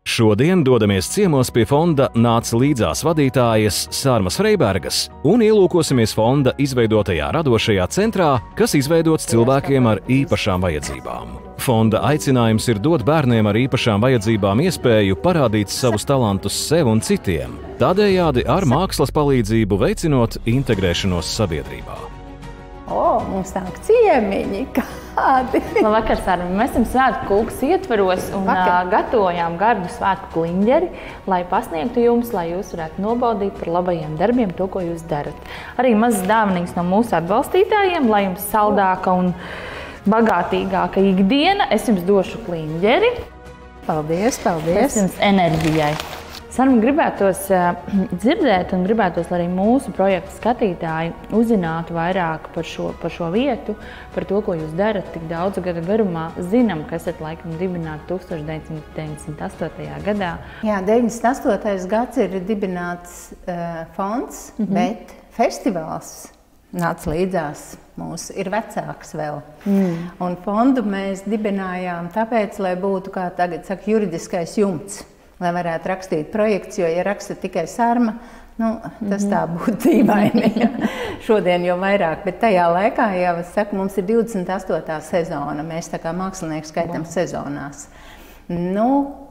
Šodien dodamies ciemos pie fonda Nāc līdzās vadītājas Sārmas Freibergas un ielūkosimies fonda izveidotajā radošajā centrā, kas izveidots cilvēkiem ar īpašām vajadzībām. Fonda aicinājums ir dot bērniem ar īpašām vajadzībām iespēju parādīt savus talantus sev un citiem, tādējādi ar mākslas palīdzību veicinot integrēšanos sabiedrībā. Mums nāk ciemiņi, kādi! Labvakar, Sārma! Mēs esam svētku kūkas ietvaros un gatavojām gardu svētku kliņģeri, lai pasniegtu jums, lai jūs varētu nobaudīt par labajiem darbiem to, ko jūs darat. Arī mazas dāvanas no mūsu atbalstītājiem, lai jums saldāka un bagātīgāka ikdiena. Es jums došu kliņģeri. Paldies, paldies! Tas jums enerģijai. Sārma, gribētos dzirdēt un gribētos, lai arī mūsu projekta skatītāji uzzinātu vairāk par šo vietu, par to, ko jūs darat tik daudzu gadu garumā. Zinām, ka esat laikam dibināti 1998. gadā. Jā, 98. gads ir dibināts fonds, bet festivāls Nāc līdzās mūsu ir vecāks vēl. Un fondu mēs dibinājām tāpēc, lai būtu, kā tagad saka, juridiskais jumts. Lai varētu rakstīt projekts, jo, ja raksta tikai Sārma, tas tā būtu dīvaini. Šodien jau vairāk, bet tajā laikā, jau es saku, mums ir 28. sezona. Mēs tā kā mākslinieki skaitam sezonās.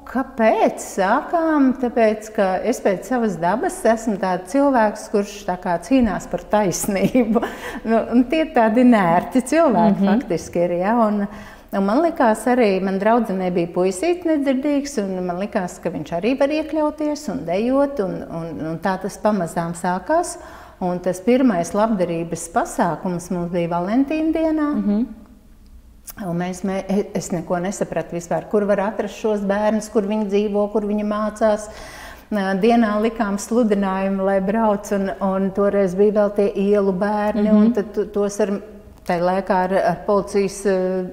Kāpēc sākām? Tāpēc, ka es pēc savas dabas esmu tāds cilvēks, kurš tā kā cīnās par taisnību. Tie ir tādi nērti cilvēki faktiski ir, ja? Un man likās arī, man draudzenei bija puisīt nedzirdīgs, un man likās, ka viņš arī var iekļauties un dejot, un tā tas pamazām sākās. Un tas pirmais labdarības pasākums mums bija Valentīna dienā. Un es neko nesapratu vispār, kur var atrast šos bērnus, kur viņi dzīvo, kur viņi mācās. Dienā likām sludinājumu, lai brauc, un toreiz bija vēl tie ielu bērni, un tad tos tajā laikā ar policijas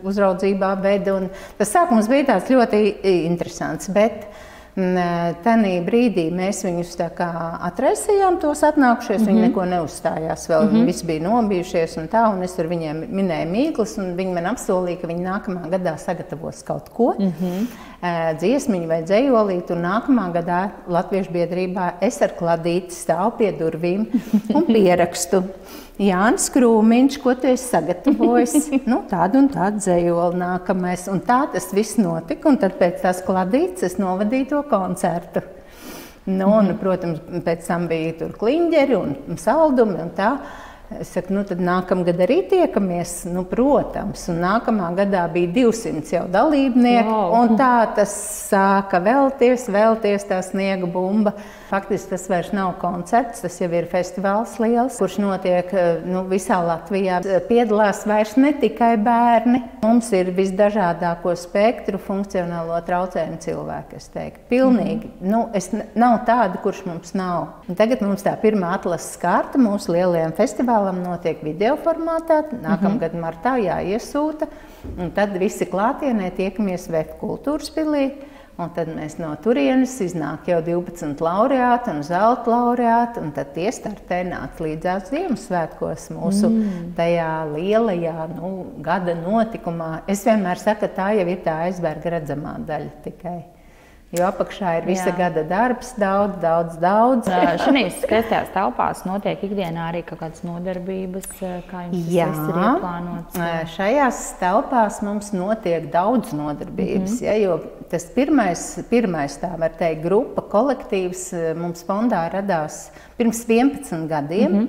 uzraudzībā veda. Tas sākums bija tāds ļoti interesants, bet tanī brīdī mēs viņus tā kā atraisījām tos atnākušies, viņi neko neuzstājās vēl, viņi visi bija nobijušies un tā, un es ar viņiem minēju mīklas, un viņi man apsolīja, ka viņi nākamā gadā sagatavos kaut ko, dziesmiņu vai dzejolīti, un nākamā gadā Latviešu biedrībā es ar kladīti stāvu pie durvīm un pierakstu. Jānis Krūmiņš, ko tu esi sagatavojis? Tādu un tādu dzejoli nākamais. Un tā tas viss notika, un tad pēc tās kladītes es novadīju to koncertu. Protams, pēc tam bija tur kliņģeri un saldumi un tā. Es saku, tad nākamgad arī tiekamies, protams. Un nākamā gadā bija 200 jau dalībnieki, un tā tas sāka vēlties tā sniega bumba. Faktiski tas vairs nav koncerts, tas jau ir festivāls liels, kurš notiek visā Latvijā. Piedalās vairs ne tikai bērni. Mums ir visdažādāko spektru funkcionālo traucējumu cilvēku, es teiktu. Pilnīgi. Nav tāda, kurš mums nav. Un tagad mums tā pirmā atlases kārta mūsu lielajam festivālam notiek video formātā. Nākamgad martā jāiesūta. Un tad visi klātienē tiekamies VF kultūras pilī. Un tad mēs no turienes iznāk jau 12 laureāti un zelta laureāti, un tad tie startē Nāc līdzās Ziemassvētkos mūsu tajā lielajā gada notikumā. Es vienmēr saku, ka tā jau ir tā aizberga redzamā daļa tikai. Jo apakšā ir visa gada darbs, daudz. Šīs skaistajās telpās notiek ikdienā arī kaut kādas nodarbības, kā jums tas viss ir ieplānots? Šajās telpās mums notiek daudz nodarbības, jo tas pirmais tā var teikt, grupa, kolektīvs mums fondā radās pirms 11 gadiem,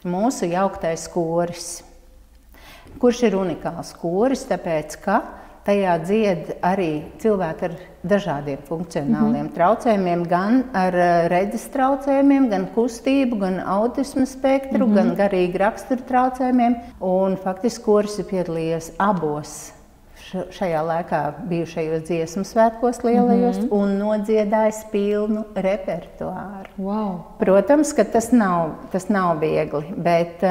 mūsu jauktais koris, kurš ir unikāls koris, tāpēc, ka tajā dzied arī cilvēki ar dažādiem funkcionāliem traucējumiem, gan ar redzes traucējumiem, gan kustību, gan autisma spektru, gan garīgi raksturu traucējumiem. Un faktiski koris ir piedalījies abos šajā laikā bijušajos dziesmu svētkos lielajos un nodziedājis pilnu repertuāru. Protams, ka tas nav viegli, bet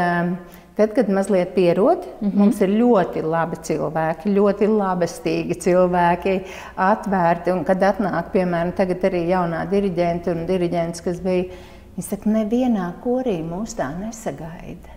tad, kad mazliet pierod, mums ir ļoti labi cilvēki, ļoti labestīgi cilvēki, atvērti. Un kad atnāk, piemēram, tagad arī jaunā diriģenta un diriģents, kas bija, viņi saka, nevienā korī mūs tā nesagaida.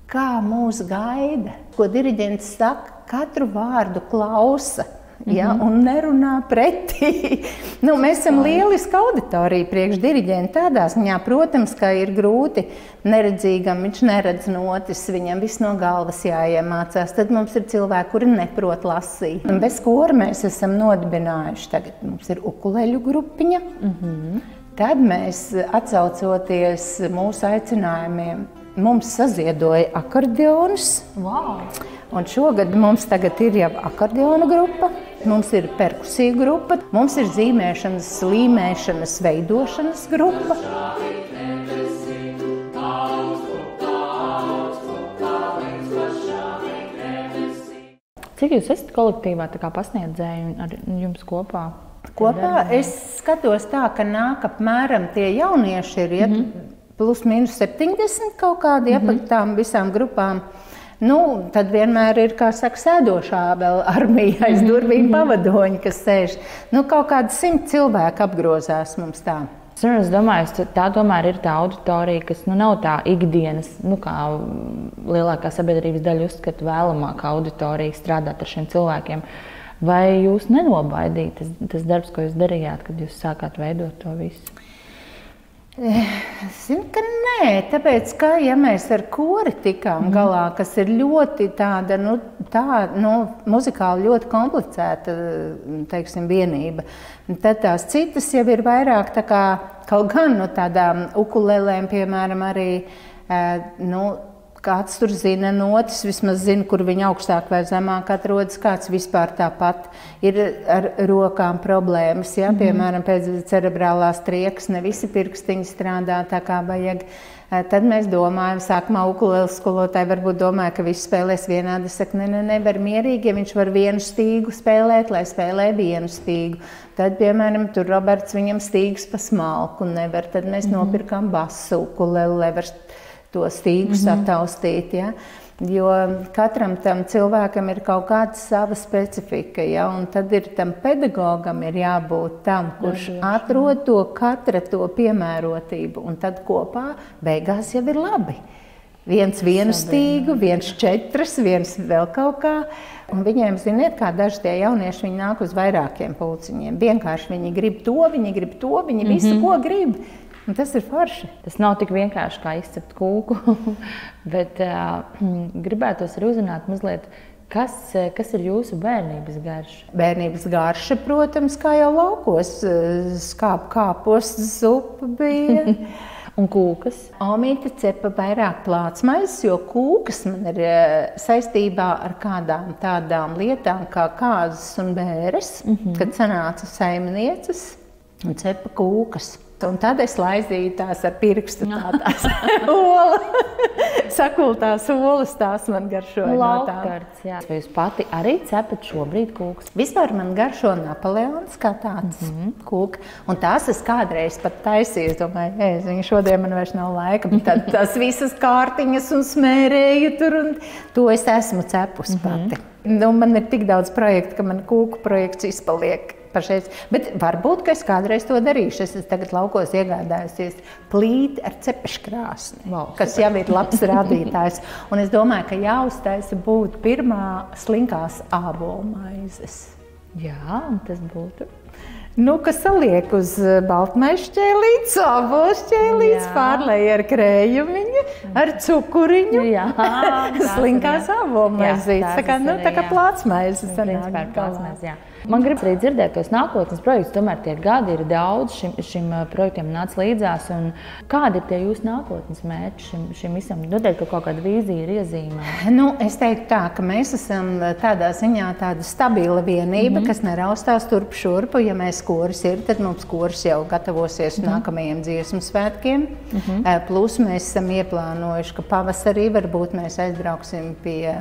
Kā mūs gaida? Ko diriģents saka, katru vārdu klausa. ja, un nerunā pretī. Mēs esam lieliska auditorija priekš diriģenta tādā ziņā. Protams, ka ir grūti neredzīgam, viņš neredz notis, viņam viss no galvas jāiemācās. Tad mums ir cilvēki, kuri neprot lasīt. Bez kora mēs esam nodibinājuši. Tagad mums ir ukuleļu grupiņa. Tad mēs, atsaucoties mūsu aicinājumiem, mums saziedoja akordeonus. Wow. Un šogad mums tagad ir jau akordeona grupa, mums ir perkusija grupa, mums ir zīmēšanas, līmēšanas, veidošanas grupa. Cik jūs esat kolektīvā pasniedzēji un ar jums kopā? Kopā es skatos tā, ka nāk apmēram tie jaunieši ir plus mīnus 70 kaut kādi pa tām visām grupām. Tad vienmēr ir, kā saka, sēdošā vēl armija aiz durvīm pavadoņi, kas sēž. Kaut kādi 100 cilvēki apgrozās mums tā. Es domāju, tā tomēr ir tā auditorija, kas nav tā ikdienas, kā lielākā sabiedrības daļa uzskata vēlamākā auditorija strādāt ar šiem cilvēkiem. Vai jūs nenobaidīja tas darbs, ko jūs darījāt, kad jūs sākāt veidot to visu? Zinu, ka nē, tāpēc, ka ja mēs ar kori tikām galā, kas ir ļoti tāda, muzikāli ļoti komplicēta, teiksim, vienība, tad tās citas jau ir vairāk tā kā, kaut gan no tādām ukulelēm, piemēram, arī, kāds tur zina notis, vismaz zina, kur viņa augstāk vai zemāk atrodas, kāds vispār tāpat ir ar rokām problēmas. Ja? Piemēram, pēc cerebrālās triekas ne visi pirkstiņi strādā tā kā vajag. Tad mēs domājam, sākumā ukuleles skolotāji varbūt domāja, ka visi spēlēs vienādi. Es saku, nevar mierīgi, ja viņš var vienu stīgu spēlēt, lai spēlē vienu stīgu. Tad, piemēram, tur Roberts viņam stīgas pa smalku nevar. Tad mēs nopirkām basu ukuleli, lai var to stīgu sataustīt, ja? Jo katram tam cilvēkam ir kaut kāda sava specifika, ja? Un tad ir tam pedagogam ir jābūt tam, kurš atrod to katra to piemērotību, un tad kopā beigās jau ir labi. Viens vienu stīgu, viens 4, viens vēl kaut kā. Un viņiem, ziniet, kā daži tie jaunieši, viņi nāk uz vairākiem pulciņiem. Vienkārši viņi grib to, viņi visu, ko grib. Un tas ir forši. Tas nav tik vienkārši kā izcept kūku, bet gribētos arī uzzināt mazliet, kas ir jūsu bērnības garša? Bērnības garša, protams, kā jau laukos, kāpostu zupa bija. Un kūkas? Omīte cepa vairāk plātsmaizes, jo kūkas man ir saistībā ar kādām tādām lietām kā kāzas un bēres, kad sanāca saimnieces un cepa kūkas. Un tad es laizīju tās ar pirkstu tās sakultās olas, tās man garšoja no tām. Lauktarts, jā. Vai jūs pati arī cepat šobrīd kūkas? Vispār man garšo Napoleons kā tāds kūka. Un tās es kādreiz pat taisīju. Es domāju, šodien man vairs nav laika, bet tad tās visas kārtiņas un smērēju tur, un to es esmu cepusi pati. Man ir tik daudz projektu, ka man kūku projekts izpaliek. Bet varbūt, ka es kādreiz to darīšu. Es tagad laukos iegādājusies plīti ar cepeškrāsni, kas jau ir labs rādītājs. Un es domāju, ka jāuztaisa būtu pirmā slinkās ābolmaizes. Jā, un tas būtu? Kas saliek uz baltmaize šķēlītes, ābols šķēlītes, pārlej ar krējumiņu, ar cukuriņu. Jā, slinkās ābolmaizītes. Tā kā plātsmaize sanāk galvā. Man gribas arī dzirdēt tos nākotnes projektus, tomēr tie gadi ir daudz, šim projektiem nāc līdzās. Kādi ir tie jūsu nākotnes mērķi šim visam? Noteikti, ka kaut kāda vīzija ir iezīmēta. Es teiktu tā, ka mēs esam tādā ziņā tāda stabila vienība, kas neraustās turp šurpu. Ja mēs koris ir, tad mums koris jau gatavosies nākamajiem dziesmu svētkiem. Plus mēs esam ieplānojuši, ka pavasarī varbūt mēs aizbrauksim pie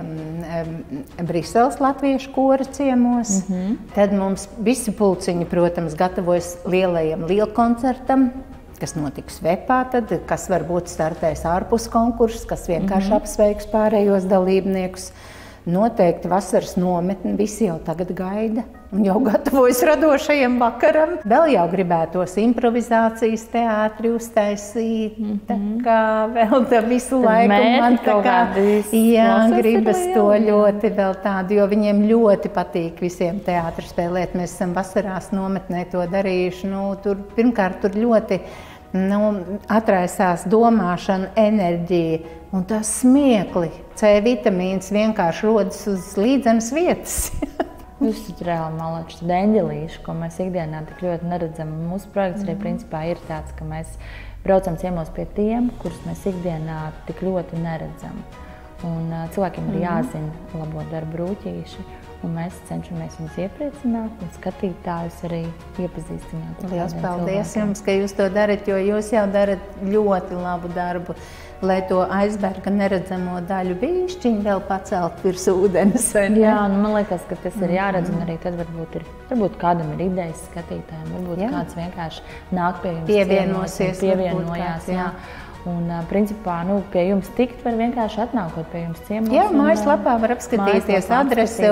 Briseles latviešu kora ciemos. Tad mums visi pulciņi, protams, gatavojas lielajam lielkoncertam, kas notiks Vepā, tad, kas varbūt startēs ārpus konkurss, kas vienkārši apsveiks pārējos dalībniekus. Noteikti vasaras nometni visi jau tagad gaida un jau gatavojas radošajam vakaram. Vēl jau gribētos improvizācijas teātri uztaisīt, tā kā vēl tā visu laiku man tā kā, jā, gribas to ļoti vēl tādu, jo viņiem ļoti patīk visiem teātri spēlēt. Mēs esam vasarās nometnē to darījuši, pirmkārt tur ļoti atraisās domāšana, enerģija un tas smiekli. C vitamīns vienkārši rodas uz līdzenas vietas. Jūs tur reāli malačs deņģelīši, ko mēs ikdienā tik ļoti neredzam. Mūsu projekts arī principā ir tāds, ka mēs braucam ciemos pie tiem, kurus mēs ikdienā tik ļoti neredzam. Un cilvēkiem ir jāzina labo darbu rūķīši. Un mēs cenšamies viņus iepriecināt un skatītājus arī iepazīstināt. Liels paldies jums, ka jūs to darat, jo jūs jau darat ļoti labu darbu, lai to aizberga neredzamo daļu bišķiņu vēl pacelt virs ūdens. Jā, man liekas, ka tas ir jāredz, un arī tad varbūt kādam ir idejas skatītājiem, varbūt kāds vienkārši nāk pie jums pievienojās. Jā. Un, principā, pie jums tikt var vienkārši atnākot pie jums ciemos. Jā, mājaslapā var apskatīties adrese,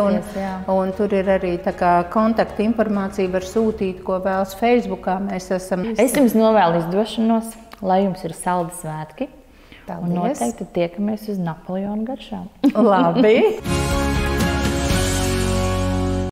un tur ir arī tā kā kontakta informācija, var sūtīt, ko vēlas Facebookā. Es jums novēlu izdošanos, lai jums ir saldi svētki. Paldies. Un noteikti tiekamies uz Napoleona garšām. Labi!